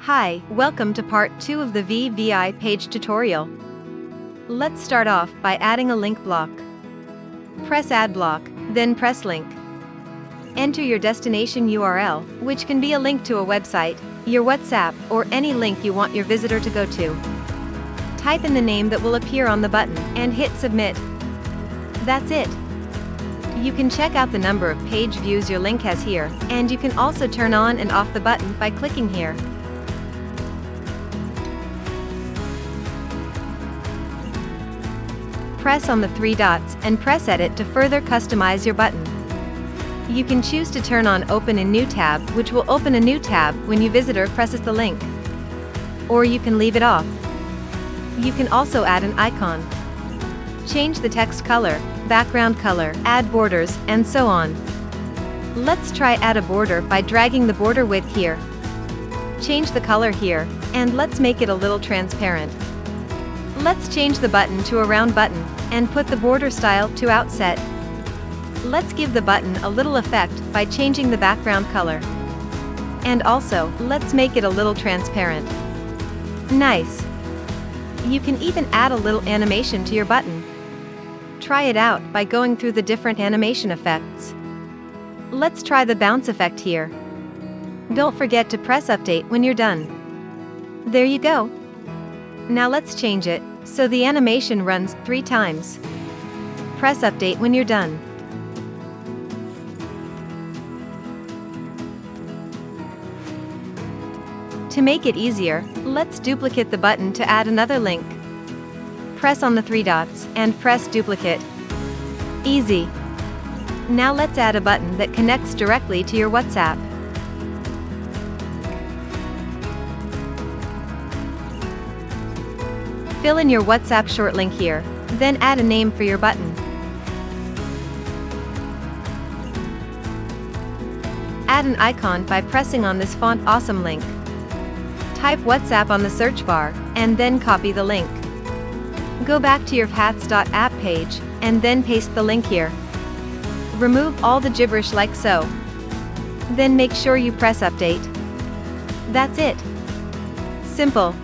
Hi, welcome to part 2 of the VVIPage tutorial. Let's start off by adding a link block. Press Add Block, then press Link. Enter your destination URL, which can be a link to a website, your WhatsApp, or any link you want your visitor to go to. Type in the name that will appear on the button, and hit Submit. That's it. You can check out the number of page views your link has here, and you can also turn on and off the button by clicking here. Press on the three dots and press Edit to further customize your button. You can choose to turn on Open in New tab, which will open a new tab when your visitor presses the link. Or you can leave it off. You can also add an icon. Change the text color, background color, add borders, and so on. Let's try add a border by dragging the border width here. Change the color here, and let's make it a little transparent. Let's change the button to a round button, and put the border style to outset. Let's give the button a little effect by changing the background color. And also, let's make it a little transparent. Nice! You can even add a little animation to your button. Try it out by going through the different animation effects. Let's try the bounce effect here. Don't forget to press Update when you're done. There you go! Now let's change it, so the animation runs 3 times. Press Update when you're done. To make it easier, let's duplicate the button to add another link. Press on the 3 dots, and press Duplicate. Easy. Now let's add a button that connects directly to your WhatsApp. Fill in your WhatsApp short link here, then add a name for your button. Add an icon by pressing on this font awesome link. Type WhatsApp on the search bar, and then copy the link. Go back to your hats.app page, and then paste the link here. Remove all the gibberish like so. Then make sure you press Update. That's it. Simple.